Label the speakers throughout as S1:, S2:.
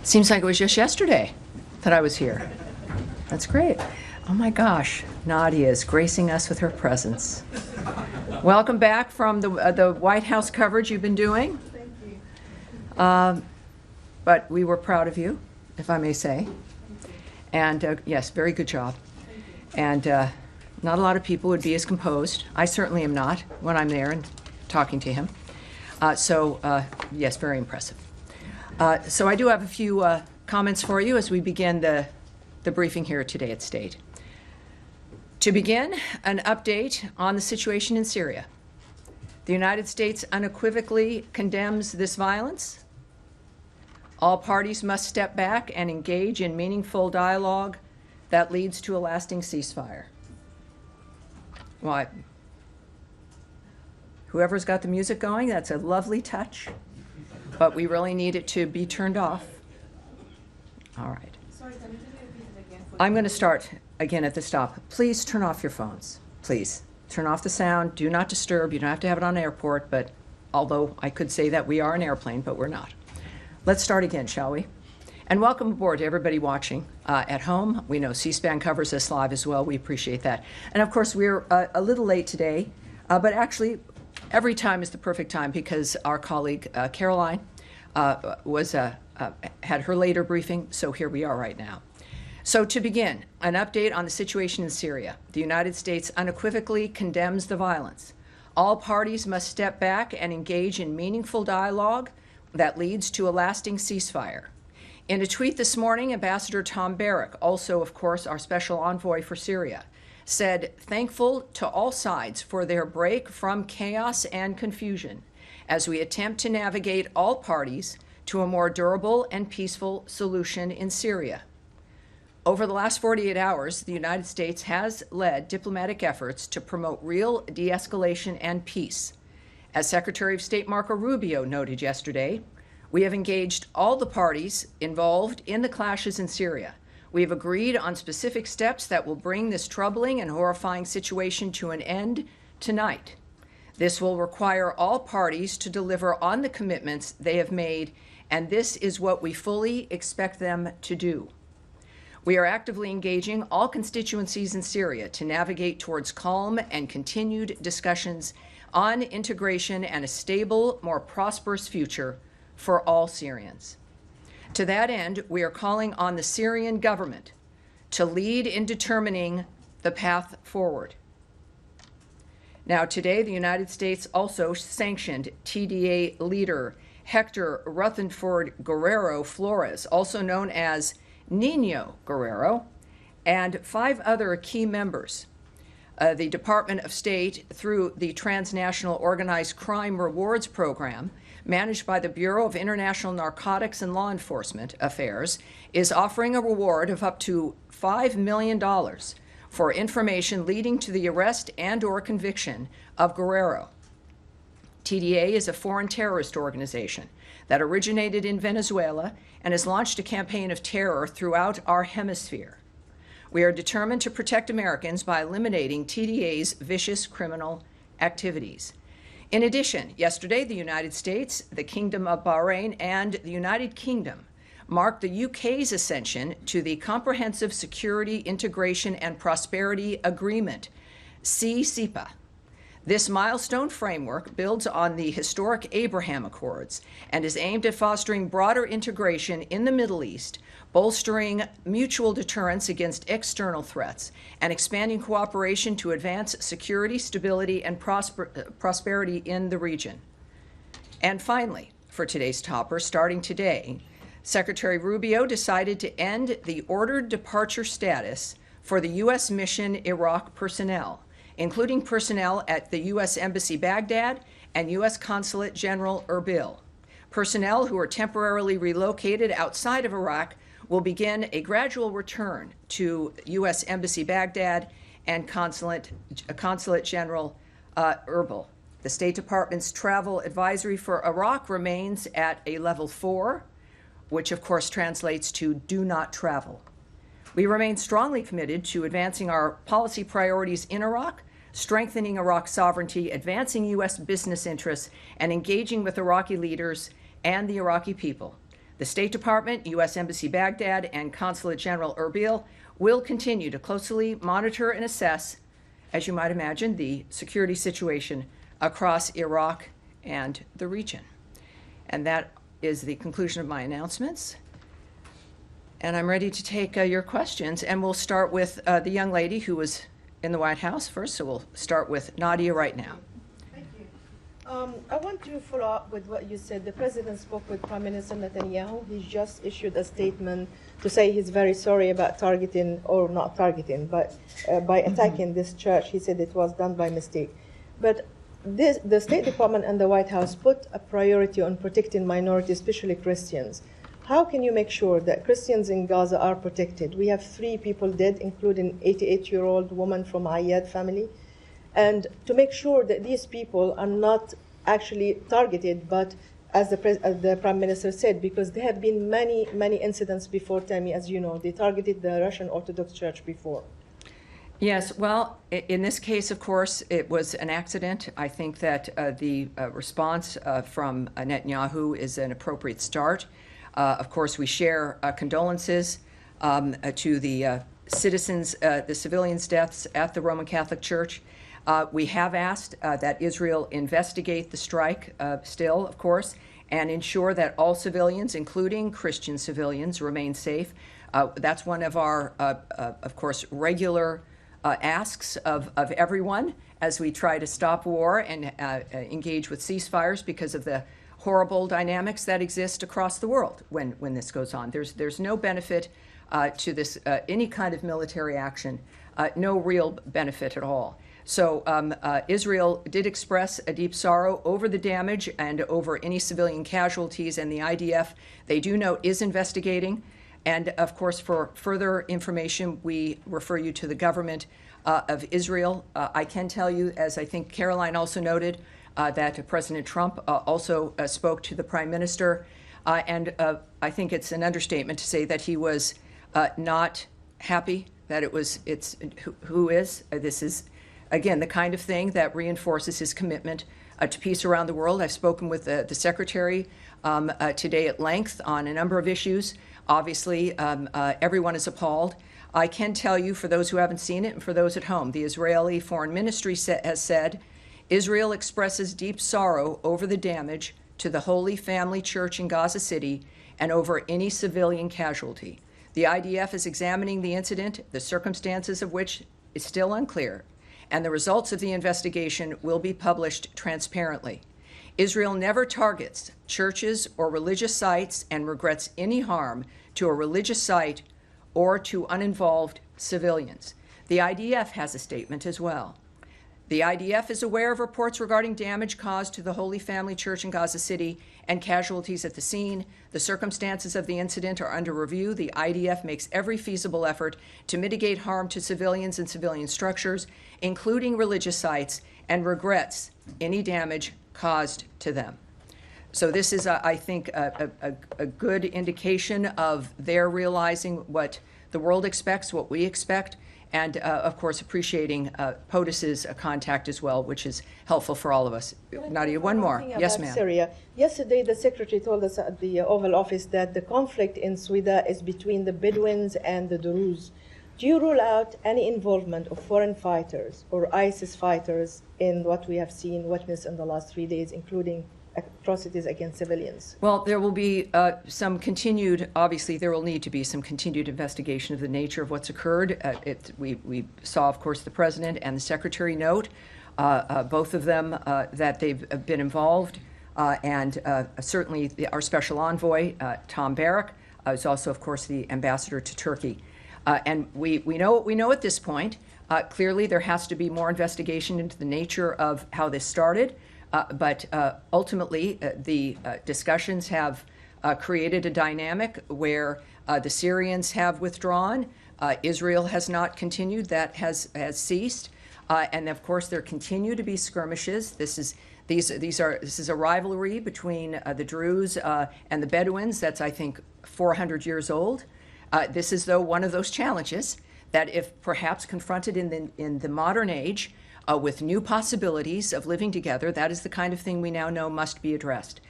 S1: Seems like it was just yesterday that I was here. That's great. Oh my gosh, Nadia is gracing us with her presence. Welcome back from the White House coverage you've been doing.
S2: Thank you.
S1: But we were proud of you, if I may say. And yes, very good job. And not a lot of people would be as composed. I certainly am not when I'm there and talking to him. Yes, very impressive. So I do have a few comments for you as we begin the briefing here today at State. To begin, an update on the situation in Syria. The United States unequivocally condemns this violence. All parties must step back and engage in meaningful dialogue that leads to a lasting ceasefire. Well, whoever's got the music going, that's a lovely touch, but we really need it to be turned off. All right.
S2: Sorry, can you repeat it again?
S1: I'm going to start again at the stop. Please turn off your phones. Please turn off the sound. Do not disturb. You don't have to have it on airport, but although I could say that we are an airplane, but we're not. Let's start again, shall we? And welcome aboard to everybody watching at home. We know C-SPAN covers us live as well. We appreciate that. And of course, we're a little late today, but actually every time is the perfect time because our colleague Caroline had her later briefing, so here we are right now. So to begin, an update on the situation in Syria. The United States unequivocally condemns the violence. All parties must step back and engage in meaningful dialogue that leads to a lasting ceasefire. In a tweet this morning, Ambassador Tom Barrack, also, of course, our special envoy for Syria, said, "Thankful to all sides for their break from chaos and confusion as we attempt to navigate all parties to a more durable and peaceful solution in Syria." Over the last 48 hours, the United States has led diplomatic efforts to promote real de-escalation and peace. As Secretary of State Marco Rubio noted yesterday, we have engaged all the parties involved in the clashes in Syria. We have agreed on specific steps that will bring this troubling and horrifying situation to an end tonight. This will require all parties to deliver on the commitments they have made, and this is what we fully expect them to do. We are actively engaging all constituencies in Syria to navigate towards calm and continued discussions on integration and a stable, more prosperous future for all Syrians. To that end, we are calling on the Syrian government to lead in determining the path forward. Now, today, the United States also sanctioned TDA leader Hector Rutherford Guerrero Flores, also known as Nino Guerrero, and 5 other key members. The Department of State, through the Transnational Organized Crime Rewards Program, managed by the Bureau of International Narcotics and Law Enforcement Affairs, is offering a reward of up to $5 million for information leading to the arrest and/or conviction of Guerrero. TDA is a foreign terrorist organization that originated in Venezuela and has launched a campaign of terror throughout our hemisphere. We are determined to protect Americans by eliminating TDA's vicious criminal activities. In addition, yesterday, the United States, the Kingdom of Bahrain, and the United Kingdom marked the UK's ascension to the Comprehensive Security, Integration, and Prosperity Agreement, CCPA. This milestone framework builds on the historic Abraham Accords and is aimed at fostering broader integration in the Middle East, bolstering mutual deterrence against external threats, and expanding cooperation to advance security, stability, and prosperity in the region. And finally, for today's topper, starting today, Secretary Rubio decided to end the ordered departure status for the U.S. Mission Iraq personnel, including personnel at the U.S. Embassy Baghdad and U.S. Consulate General Erbil. Personnel who are temporarily relocated outside of Iraq will begin a gradual return to U.S. Embassy Baghdad and Consulate General Erbil. The State Department's travel advisory for Iraq remains at a level 4, which of course translates to do not travel. We remain strongly committed to advancing our policy priorities in Iraq, strengthening Iraq's sovereignty, advancing U.S. business interests, and engaging with Iraqi leaders and the Iraqi people. The State Department, U.S. Embassy Baghdad, and Consulate General Erbil will continue to closely monitor and assess, as you might imagine, the security situation across Iraq and the region. And that is the conclusion of my announcements. And I'm ready to take your questions. And we'll start with the young lady who was in the White House first. So we'll start with Nadia right now.
S3: Thank you. I want to follow up with what you said. The president spoke with Prime Minister Netanyahu. He just issued a statement to say he's very sorry about targeting, or not targeting, but by attacking this church. He said it was done by mistake. But the State Department and the White House put a priority on protecting minorities, especially Christians. How can you make sure that Christians in Gaza are protected? We have 3 people dead, including 88-year-old woman from Ayad family. And to make sure that these people are not actually targeted, but as the Prime Minister said, because there have been many, many incidents before, Tammy, as you know. They targeted the Russian Orthodox Church before.
S1: Yes, well, in this case, of course, it was an accident. I think that the response from Netanyahu is an appropriate start. Of course, we share condolences to the citizens, the civilians' deaths at the Roman Catholic Church. We have asked that Israel investigate the strike still, of course, and ensure that all civilians, including Christian civilians, remain safe. That's one of our, of course, regular asks of everyone as we try to stop war and engage with ceasefires because of the horrible dynamics that exist across the world when this goes on. There's no benefit to this, any kind of military action, no real benefit at all. So Israel did express a deep sorrow over the damage and over any civilian casualties, and the IDF, they do note, is investigating. And of course, for further information, we refer you to the government of Israel. I can tell you, as I think Caroline also noted, that President Trump also spoke to the Prime Minister. And I think it's an understatement to say that he was not happy, that this is, again, the kind of thing that reinforces his commitment to peace around the world. I've spoken with the Secretary today at length on a number of issues. Obviously, everyone is appalled. I can tell you, for those who haven't seen it and for those at home, the Israeli Foreign Ministry has said, Israel expresses deep sorrow over the damage to the Holy Family Church in Gaza City and over any civilian casualty. The IDF is examining the incident, the circumstances of which is still unclear, and the results of the investigation will be published transparently. Israel never targets churches or religious sites and regrets any harm to a religious site or to uninvolved civilians. The IDF has a statement as well. The IDF is aware of reports regarding damage caused to the Holy Family Church in Gaza City and casualties at the scene. The circumstances of the incident are under review. The IDF makes every feasible effort to mitigate harm to civilians and civilian structures, including religious sites, and regrets any damage caused to them. So this is, I think, a good indication of their realizing what the world expects, what we expect, and, of course, appreciating POTUS's contact as well, which is helpful for all of us. Nadia, one more. Yes, ma'am.
S3: Syria. Yesterday, the Secretary told us at the Oval Office that the conflict in Sweden is between the Bedouins and the Druze. Do you rule out any involvement of foreign fighters or ISIS fighters in what we have seen, witnessed in the last 3 days, including atrocities against civilians?
S1: Well, there will be some continued, obviously there will need to be some continued investigation of the nature of what's occurred. We saw, of course, the President and the Secretary note, both of them, that they've been involved, and certainly our Special Envoy, Tom Barrack, is also, of course, the Ambassador to Turkey. And we know what we know at this point. Clearly, there has to be more investigation into the nature of how this started. But ultimately, the discussions have created a dynamic where the Syrians have withdrawn. Israel has not continued. That has ceased. And of course, there continue to be skirmishes. This is a rivalry between the Druze and the Bedouins. That's, I think, 400 years old. This is, though, one of those challenges that, if perhaps confronted in the modern age, with new possibilities of living together, that is the kind of thing we now know must be addressed.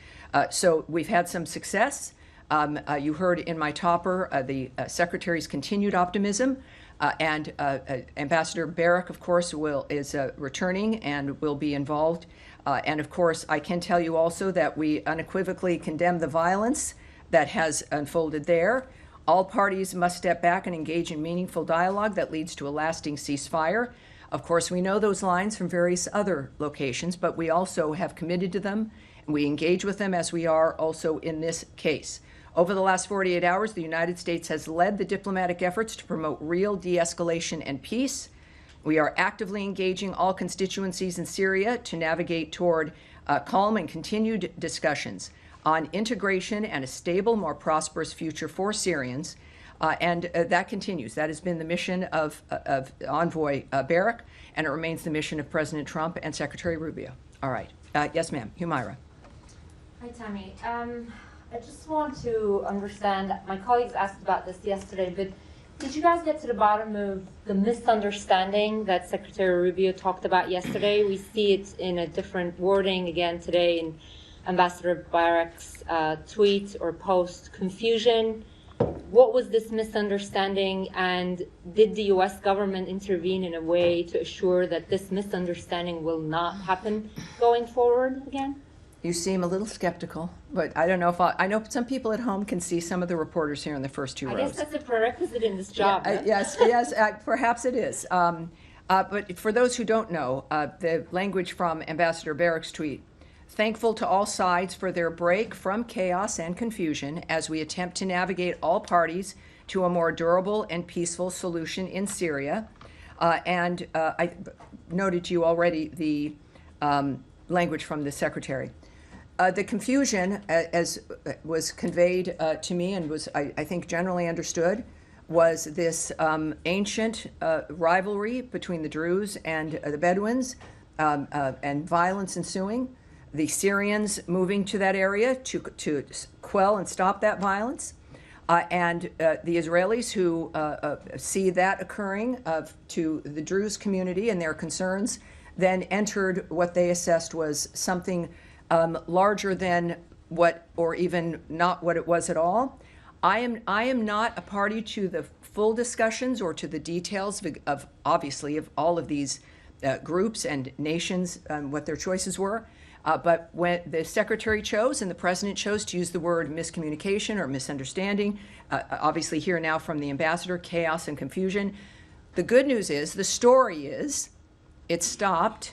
S1: So we've had some success You heard in my topper the Secretary's continued optimism, and Ambassador Barak, of course, is returning and will be involved. And of course, I can tell you also that we unequivocally condemn the violence that has unfolded there. All parties must step back and engage in meaningful dialogue that leads to a lasting ceasefire. Of course, we know those lines from various other locations, but we also have committed to them, and we engage with them as we are also in this case. Over the last 48 hours, the United States has led the diplomatic efforts to promote real de-escalation and peace. We are actively engaging all constituencies in Syria to navigate toward calm and continued discussions on integration and a stable, more prosperous future for Syrians. And that continues. That has been the mission of Envoy Barak, and it remains the mission of President Trump and Secretary Rubio. All right. Yes, ma'am. Humaira.
S4: Hi, Tammy. I just want to understand, my colleagues asked about this yesterday, but did you guys get to the bottom of the misunderstanding that Secretary Rubio talked about yesterday? We see it in a different wording again today in Ambassador Barak's tweet or post. Confusion. What was this misunderstanding, and did the U.S. government intervene in a way to assure that this misunderstanding will not happen going forward again?
S1: You seem a little skeptical, but I don't know if I know some people at home can see some of the reporters here in the first two rows.
S4: I guess that's a prerequisite in this job.
S1: Yeah, yes, perhaps it is. But for those who don't know, the language from Ambassador Barak's tweet: thankful to all sides for their break from chaos and confusion as we attempt to navigate all parties to a more durable and peaceful solution in Syria. And I noted to you already the language from the Secretary. The confusion, as was conveyed to me and was, I think, generally understood, was this ancient rivalry between the Druze and the Bedouins, and violence ensuing. The Syrians moving to that area to quell and stop that violence, and the Israelis who see that occurring to the Druze community and their concerns, then entered what they assessed was something larger than what, or even not what it was at all. I am not a party to the full discussions or to the details of obviously of all of these groups and nations, what their choices were. But when the Secretary chose and the President chose to use the word miscommunication or misunderstanding, obviously here now from the Ambassador, chaos and confusion. The good news is, the story is, it stopped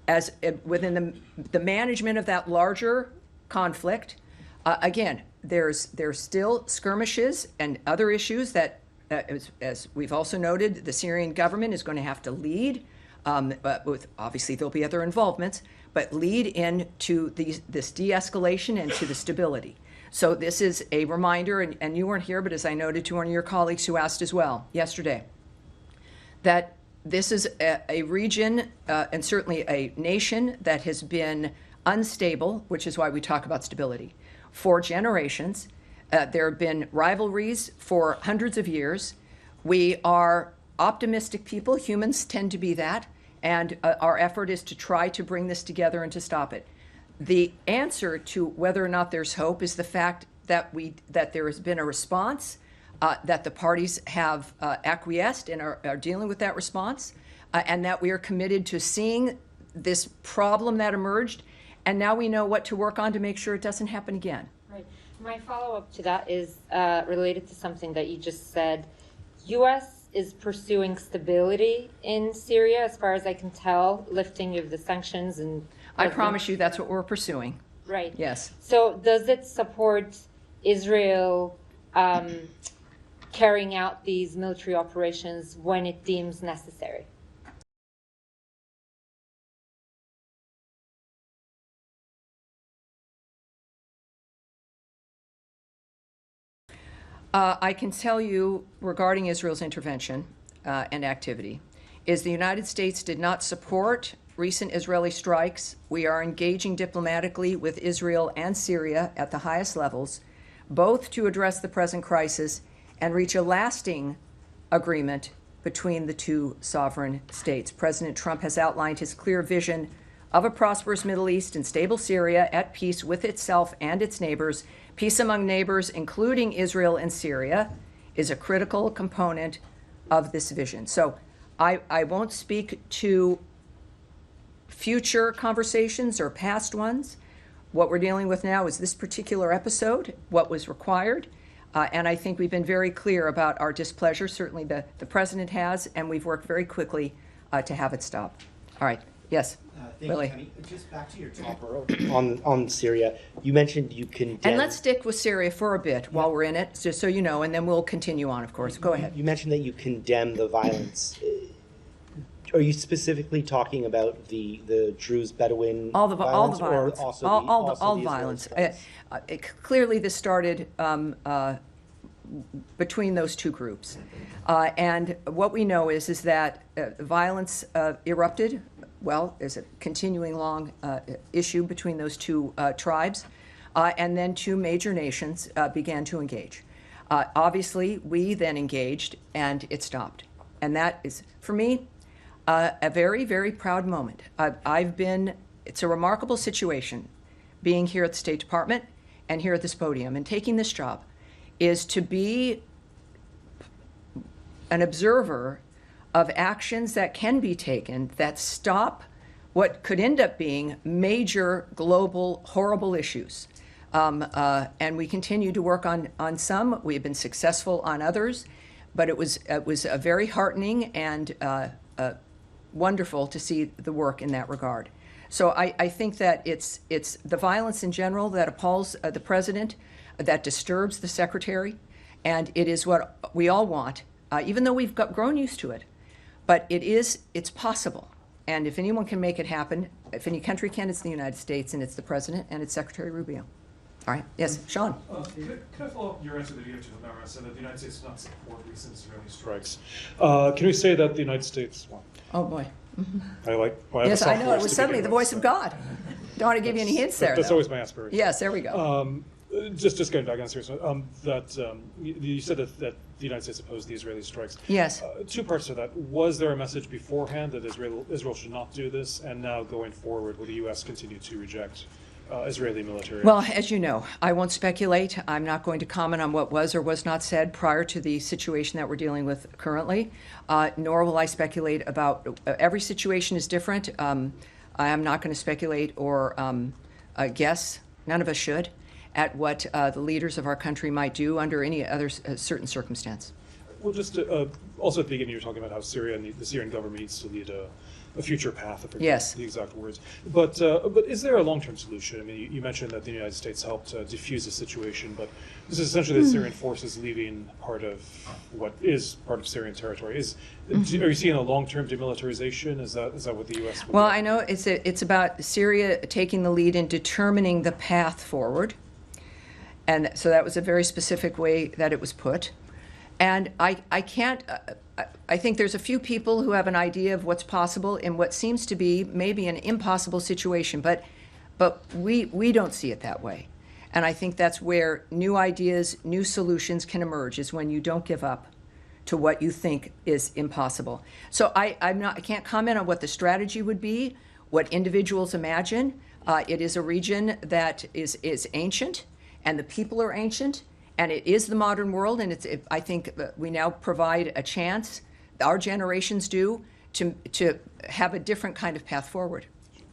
S1: as within the management of that larger conflict. Again, there's still skirmishes and other issues that, as we've also noted, the Syrian government is going to have to lead. With obviously there'll be other involvements, but lead into this de-escalation and to the stability. So this is a reminder, and you weren't here, but as I noted to one of your colleagues who asked as well yesterday, that this is a region and certainly a nation that has been unstable, which is why we talk about stability, for generations. There have been rivalries for hundreds of years. We are optimistic people. Humans tend to be that. And our effort is to try to bring this together and to stop it. The answer to whether or not there's hope is the fact that there has been a response, that the parties have acquiesced and are dealing with that response, and that we are committed to seeing this problem that emerged, and now we know what to work on to make sure it doesn't happen again.
S4: Right. My follow-up to that is related to something that you just said. U.S. is pursuing stability in Syria, as far as I can tell, lifting of the sanctions and...
S1: I promise you that's what we're pursuing.
S4: Right.
S1: Yes.
S4: So does it support Israel carrying out these military operations when it deems necessary?
S1: I can tell you regarding Israel's intervention and activity is the United States did not support recent Israeli strikes. We are engaging diplomatically with Israel and Syria at the highest levels, both to address the present crisis and reach a lasting agreement between the two sovereign states. President Trump has outlined his clear vision of a prosperous Middle East and stable Syria at peace with itself and its neighbors, peace among neighbors, including Israel and Syria, is a critical component of this vision. So I won't speak to future conversations or past ones. What we're dealing with now is this particular episode, what was required, and I think we've been very clear about our displeasure. Certainly the President has, and we've worked very quickly to have it stop. All right, yes,
S5: Thank
S1: Lily.
S5: you, Tammy. Just back to your topper on Syria. You mentioned you condemned.
S1: And let's stick with Syria for a bit while we're in it, just so you know, and then we'll continue on, of course. Go ahead.
S5: You mentioned that you condemn the violence. Are you specifically talking about the Druze Bedouin
S1: All the violence,
S5: or also
S1: all
S5: the
S1: violence.
S5: Israeli
S1: Clearly, this started between those two groups, and what we know is that violence erupted. Well, there's a continuing long issue between those two tribes, and then two major nations began to engage. Obviously, we then engaged, and it stopped, and that is, for me, a very, very proud moment. It's a remarkable situation being here at the State Department and here at this podium and taking this job, is to be an observer of actions that can be taken that stop what could end up being major global horrible issues. And we continue to work on some. We've been successful on others, but it was a very heartening and wonderful to see the work in that regard. So I think that it's the violence in general that appalls the President, that disturbs the Secretary, and it is what we all want, even though we've grown used to it. But it's possible. And if anyone can make it happen, if any country can, it's the United States, and it's the President, and it's Secretary Rubio. All right, yes, Sean.
S6: Could I follow up your answer that you gave to Lamara, said that the United States does not support recent Israeli strikes? Can we say that the United States, well,
S1: Oh, boy.
S6: yes,
S1: Yes, I know, it was suddenly the voice of God. Don't want to give you any hints there,
S6: That's
S1: though.
S6: always my aspiration.
S1: Yes, there we go.
S6: Just getting back on serious, you said that the United States opposed the Israeli strikes.
S1: Yes.
S6: Two parts to that. Was there a message beforehand that Israel should not do this, and now going forward, will the U.S. continue to reject Israeli military?
S1: Well, as you know, I won't speculate. I'm not going to comment on what was or was not said prior to the situation that we're dealing with currently, nor will I speculate about every situation is different. I am not going to speculate or guess, none of us should, at what the leaders of our country might do under any other certain circumstance.
S6: Well, just also at the beginning, you were talking about how Syria and the Syrian government needs to lead a future path. I forget
S1: Yes.
S6: the exact words. But is there a long-term solution? I mean, you mentioned that the United States helped defuse the situation, but this is essentially the Syrian forces leaving part of what is part of Syrian territory. Are you seeing a long-term demilitarization? Is that what the U.S. would
S1: Well,
S6: do?
S1: I know it's about Syria taking the lead in determining the path forward. And so that was a very specific way that it was put. And I can't, I think there's a few people who have an idea of what's possible in what seems to be maybe an impossible situation, but we don't see it that way. And I think that's where new ideas, new solutions can emerge, is when you don't give up to what you think is impossible. So I can't comment on what the strategy would be, what individuals imagine. It is a region that is ancient, and the people are ancient, and it is the modern world, and I think we now provide a chance, our generations do, to have a different kind of path forward.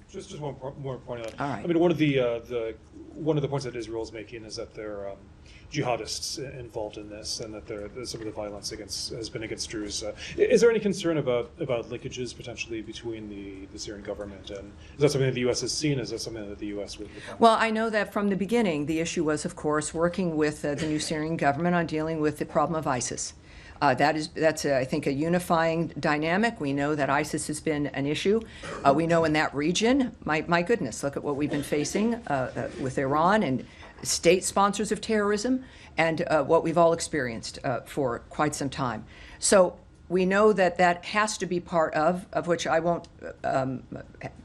S6: Just one more point on that.
S1: All right.
S6: I mean, one of the points that Israel is making is that there are jihadists involved in this, and that some of the violence has been against Druze. Is there any concern about linkages potentially between the Syrian government, and is that something that the U.S. has seen? Is that something that the U.S. would become?
S1: Well, I know that from the beginning, the issue was, of course, working with the new Syrian government on dealing with the problem of ISIS. That's I think, a unifying dynamic. We know that ISIS has been an issue. We know in that region, my goodness, look at what we've been facing with Iran and state sponsors of terrorism, and what we've all experienced for quite some time. So we know that has to be part of which I won't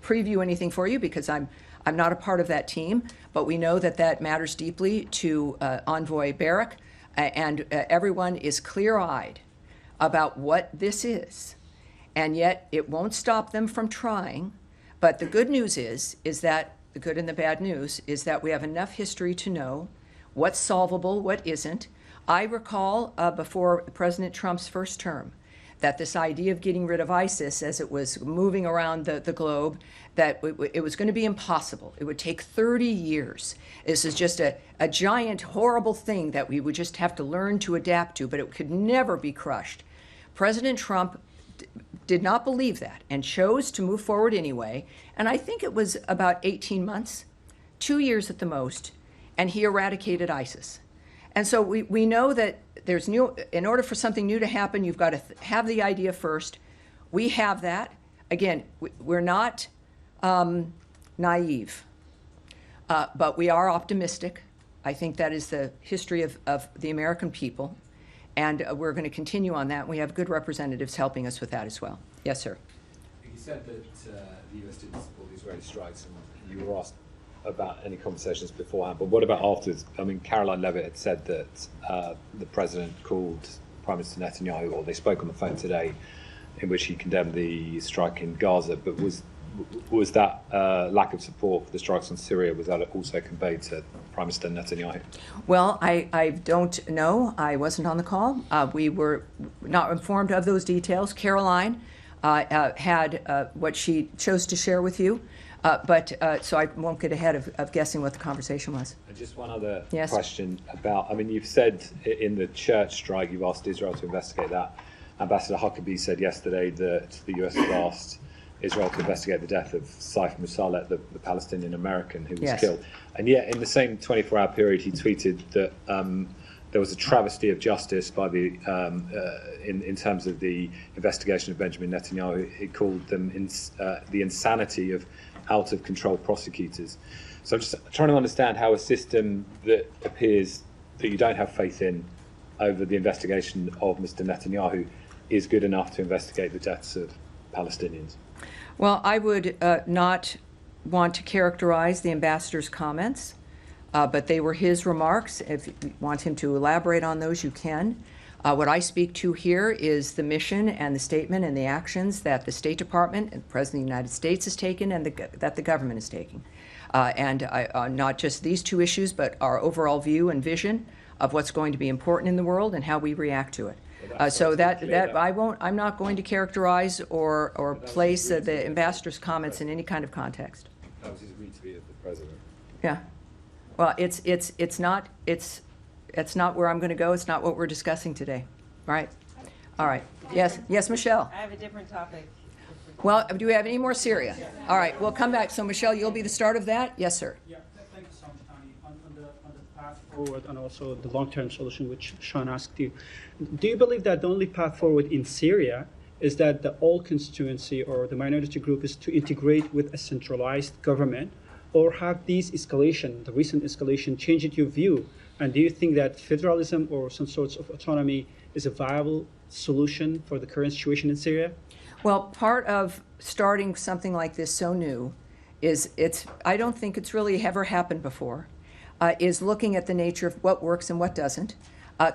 S1: preview anything for you, because I'm not a part of that team, but we know that matters deeply to Envoy Barak. And everyone is clear-eyed about what this is, and yet it won't stop them from trying. But the good news is that the good and the bad news is that we have enough history to know what's solvable, what isn't. I recall before President Trump's first term that this idea of getting rid of ISIS as it was moving around the globe, that it was going to be impossible. It would take 30 years. This is just a giant, horrible thing that we would just have to learn to adapt to, but it could never be crushed. President Trump did not believe that and chose to move forward anyway. And I think it was about 18 months, 2 years at the most, and he eradicated ISIS. And so we know that there's in order for something new to happen, you've got to have the idea first. We have that. Again, we're not naive, but we are optimistic. I think that is the history of the American people. And we're going to continue on that. We have good representatives helping us with that as well. Yes, sir.
S7: You said that the US didn't support the Israeli strikes, and you were asked about any conversations beforehand. But what about afterwards? I mean, Caroline Levitt had said that the president called Prime Minister Netanyahu, or they spoke on the phone today, in which he condemned the strike in Gaza. But was that lack of support for the strikes on Syria, was that also conveyed to Prime Minister Netanyahu?
S1: Well, I don't know. I wasn't on the call. We were not informed of those details. Caroline had what she chose to share with you, so I won't get ahead of guessing what the conversation was.
S7: And just one other
S1: Yes.
S7: question about, I mean, you've said in the church strike, you've asked Israel to investigate that. Ambassador Huckabee said yesterday that the US has asked Israel to investigate the death of Saif Musaleh, the Palestinian American who was
S1: Yes.
S7: killed. And yet, in the same 24-hour period, he tweeted that there was a travesty of justice by the in terms of the investigation of Benjamin Netanyahu. He called them the insanity of out-of-control prosecutors. So I'm just trying to understand how a system that appears that you don't have faith in over the investigation of Mr. Netanyahu is good enough to investigate the deaths of Palestinians.
S1: Well, I would not want to characterize the ambassador's comments, but they were his remarks. If you want him to elaborate on those, you can. What I speak to here is the mission and the statement and the actions that the State Department and the President of the United States has taken and that the government is taking. And not just these two issues, but our overall view and vision of what's going to be important in the world and how we react to it. So I'm not going to characterize or place the ambassador's comments in any kind of context.
S7: That was his retweet of the president.
S1: Yeah. Well, it's not where I'm going to go. It's not what we're discussing today. Right. All right. Yes, Michelle.
S2: I have a different topic.
S1: Well, do we have any more Syria? All right, we'll come back. So, Michelle, you'll be the start of that? Yes, sir.
S8: Yeah, thank you so much, Tani. On the path forward and also the long-term solution, which Sean asked you, do you believe that the only path forward in Syria is that the all constituency or the minority group is to integrate with a centralized government, or have the recent escalation, changed your view? And do you think that federalism or some sorts of autonomy is a viable solution for the current situation in Syria?
S1: Well, part of starting something like this so new is I don't think it's really ever happened before, is looking at the nature of what works and what doesn't.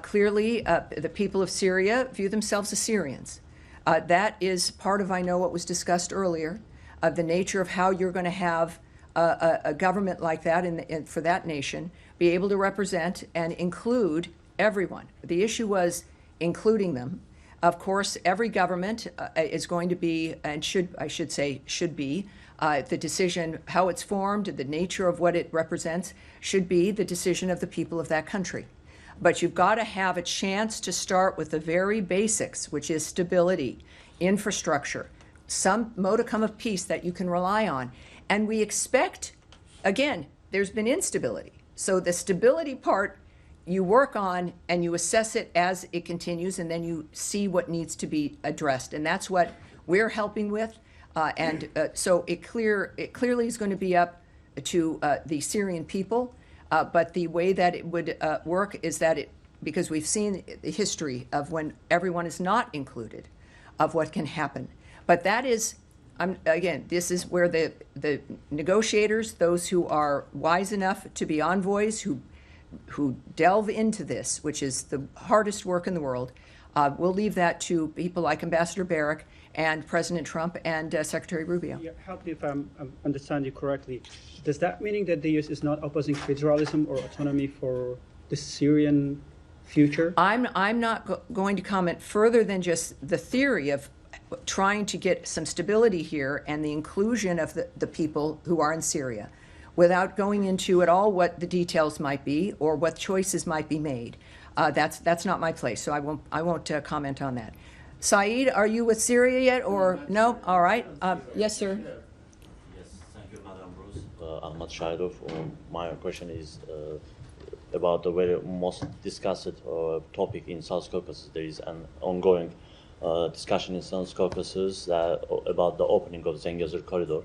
S1: Clearly, the people of Syria view themselves as Syrians. That is part of, I know, what was discussed earlier, the nature of how you're going to have a government like that for that nation be able to represent and include everyone. The issue was including them. Of course, every government is going to be, and should be, the decision, how it's formed, the nature of what it represents, should be the decision of the people of that country. But you've got to have a chance to start with the very basics, which is stability, infrastructure, some modicum of peace that you can rely on. And we expect, again, there's been instability. So the stability part you work on and you assess it as it continues, and then you see what needs to be addressed. And that's what we're helping with. So it clearly is going to be up to the Syrian people. But the way that it would work is that because we've seen the history of when everyone is not included, of what can happen. But that is, again, this is where the negotiators, those who are wise enough to be envoys, who delve into this, which is the hardest work in the world, We'll leave that to people like Ambassador Barrack and President Trump and Secretary Rubio.
S8: Yeah, help me if I understand you correctly. Does that mean that the U.S. is not opposing federalism or autonomy for the Syrian future?
S1: I'm not going to comment further than just the theory of trying to get some stability here and the inclusion of the people who are in Syria, without going into at all what the details might be or what choices might be made. That's not my place, so I won't comment on that. Saeed, are you with Syria yet, or no? All right. Yes, sir.
S9: Yes, thank you, Madam Bruce. Ahmad Shahidov. My question is about the very most discussed topic in South Caucasus. There is an ongoing discussion in South Caucasus about the opening of Zengezur corridor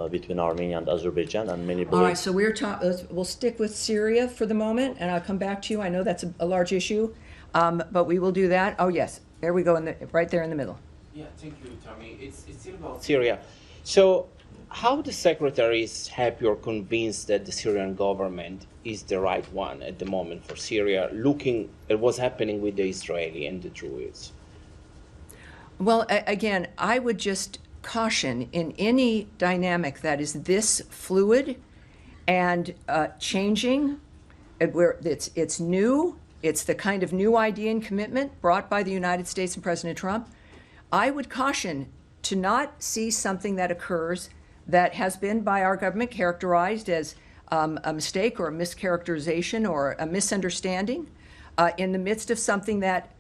S9: between Armenia and Azerbaijan, and many believe...
S1: All right, so we'll stick with Syria for the moment, and I'll come back to you. I know that's a large issue, but we will do that. Oh, yes, there we go, right there in the middle.
S10: Yeah, thank you, Tommy. It's still about Syria. So how the secretaries happy or convinced that the Syrian government is the right one at the moment for Syria, looking at what's happening with the Israeli and the Druze?
S1: Well, again, I would just caution in any dynamic that is this fluid and changing, where it's new, it's the kind of new idea and commitment brought by the United States and President Trump. I would caution to not see something that occurs that has been by our government characterized as a mistake or a mischaracterization or a misunderstanding in the midst of something that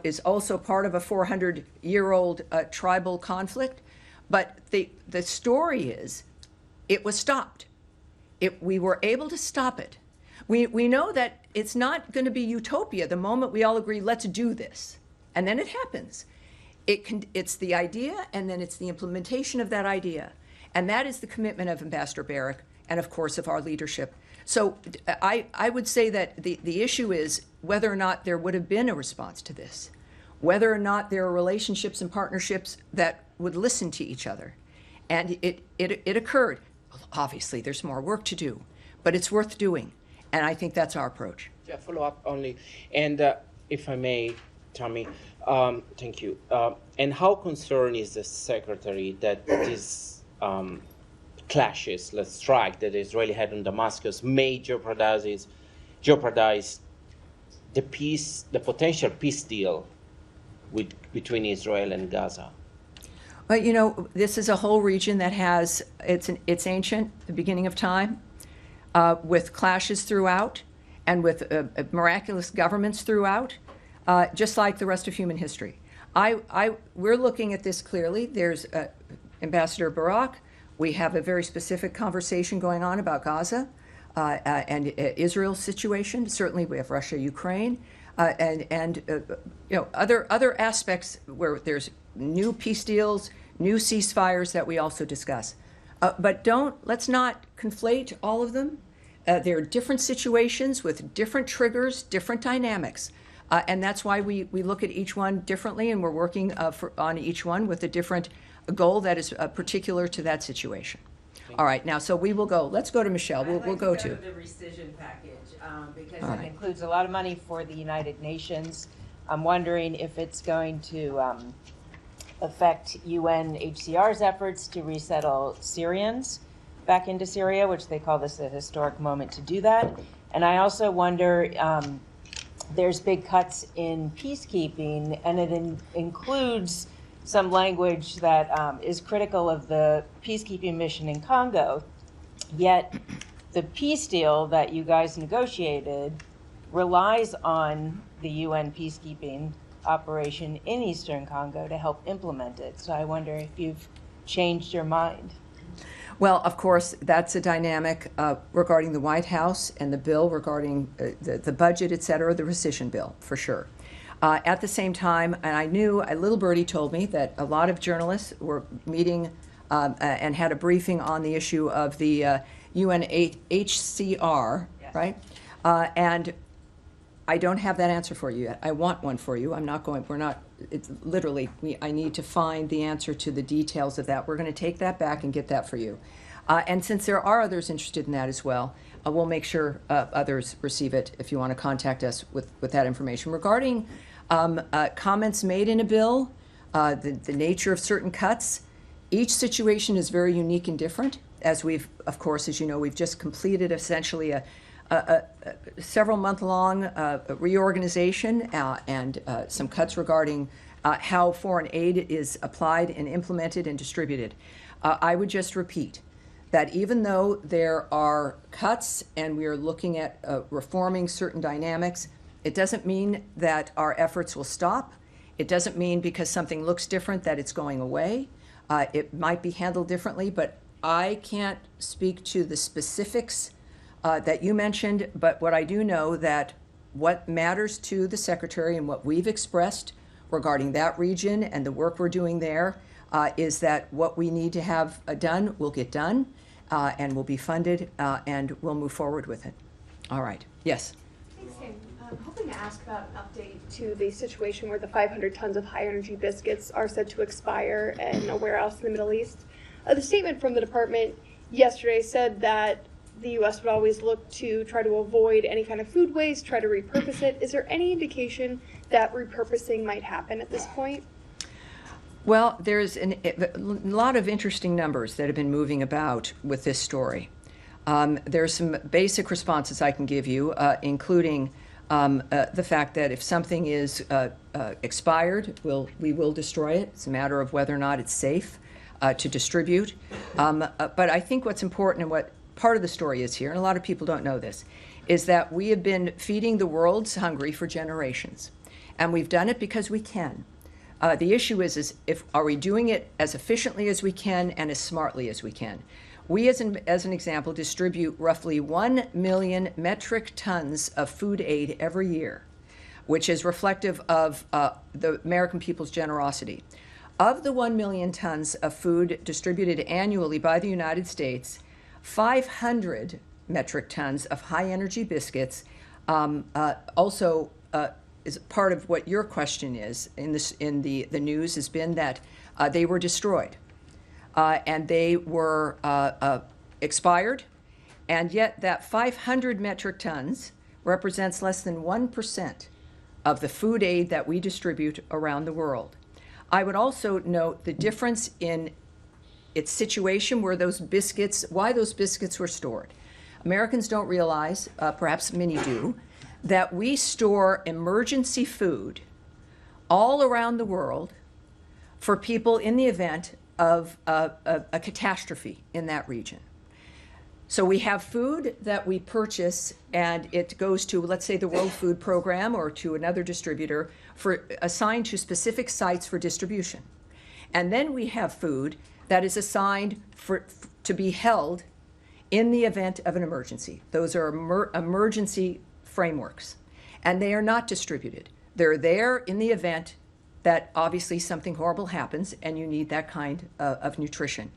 S1: is also part of a 400-year-old tribal conflict. But the story is, it was stopped. We were able to stop it. We know that it's not going to be utopia the moment we all agree, let's do this. And then it happens. It's the idea, and then it's the implementation of that idea. And that is the commitment of Ambassador Barrack and, of course, of our leadership. So I would say that the issue is whether or not there would have been a response to this, whether or not there are relationships and partnerships that would listen to each other. And it occurred. Obviously, there's more work to do, but it's worth doing. And I think that's our approach.
S10: Yeah, follow up only. And if I may, Tommy, thank you. And how concerned is the secretary that these clashes, let's strike, that Israeli had in Damascus may jeopardize the potential peace deal between Israel and Gaza?
S1: Well, this is a whole region that has, it's ancient, the beginning of time, with clashes throughout and with miraculous governments throughout, just like the rest of human history. We're looking at this clearly. There's Ambassador Barrack. We have a very specific conversation going on about Gaza and Israel's situation. Certainly, we have Russia, Ukraine, and other aspects where there's new peace deals, new ceasefires that we also discuss. But let's not conflate all of them. There are different situations with different triggers, different dynamics. And that's why we look at each one differently, and we're working on each one with a different goal that is particular to that situation. All right, now, so we will go. Let's go to Michelle. We'll go to
S11: the rescission package because
S1: All
S11: it
S1: right.
S11: includes a lot of money for the United Nations. I'm wondering if it's going to affect UNHCR's efforts to resettle Syrians back into Syria, which they call this a historic moment to do that. And I also wonder, there's big cuts in peacekeeping, and it includes some language that is critical of the peacekeeping mission in Congo. Yet the peace deal that you guys negotiated relies on the UN peacekeeping operation in Eastern Congo to help implement it. So I wonder if you've changed your mind.
S1: Well, of course, that's a dynamic regarding the White House and the bill regarding the budget, et cetera, the rescission bill, for sure. At the same time, and I knew, a little birdie told me that a lot of journalists were meeting and had a briefing on the issue of the UNHCR, yes. Right? And I don't have that answer for you yet. I want one for you. It's literally, I need to find the answer to the details of that. We're going to take that back and get that for you. And since there are others interested in that as well, we'll make sure others receive it if you want to contact us with that information. Regarding Comments made in a bill, the nature of certain cuts. Each situation is very unique and different. As we've, of course, as you know, we've just completed essentially a several month-long reorganization and some cuts regarding how foreign aid is applied and implemented and distributed. I would just repeat that even though there are cuts and we are looking at reforming certain dynamics, it doesn't mean that our efforts will stop. It doesn't mean because something looks different that it's going away. It might be handled differently, but I can't speak to the specifics that you mentioned, but what I do know that what matters to the Secretary and what we've expressed regarding that region and the work we're doing there is that what we need to have done will get done and will be funded and we'll move forward with it. All right. Yes.
S12: Thanks, Tim. I'm hoping to ask about an update to the situation where the 500 tons of high-energy biscuits are said to expire in a warehouse in the Middle East. The statement from the department yesterday said that the U.S. would always look to try to avoid any kind of food waste, try to repurpose it. Is there any indication that repurposing might happen at this point?
S1: Well, there's a lot of interesting numbers that have been moving about with this story. There's some basic responses I can give you, including the fact that if something is expired, we will destroy it. It's a matter of whether or not it's safe to distribute. But I think what's important and what part of the story is here, and a lot of people don't know this, is that we have been feeding the world's hungry for generations. And we've done it because we can. The issue is are we doing it as efficiently as we can and as smartly as we can? We, as an example, distribute roughly 1 million metric tons of food aid every year, which is reflective of the American people's generosity. Of the 1 million tons of food distributed annually by the United States, 500 metric tons of high-energy biscuits also is part of what your question is in the news has been that they were destroyed and they were expired, and yet that 500 metric tons represents less than 1% of the food aid that we distribute around the world. I would also note the difference in its situation where why those biscuits were stored. Americans don't realize, perhaps many do, that we store emergency food all around the world for people in the event of a catastrophe in that region. So we have food that we purchase and it goes to, let's say, the World Food Program or to another distributor assigned to specific sites for distribution. And then we have food that is assigned to be held in the event of an emergency. Those are emergency frameworks, and they are not distributed. They're there in the event that obviously something horrible happens and you need that kind of nutrition.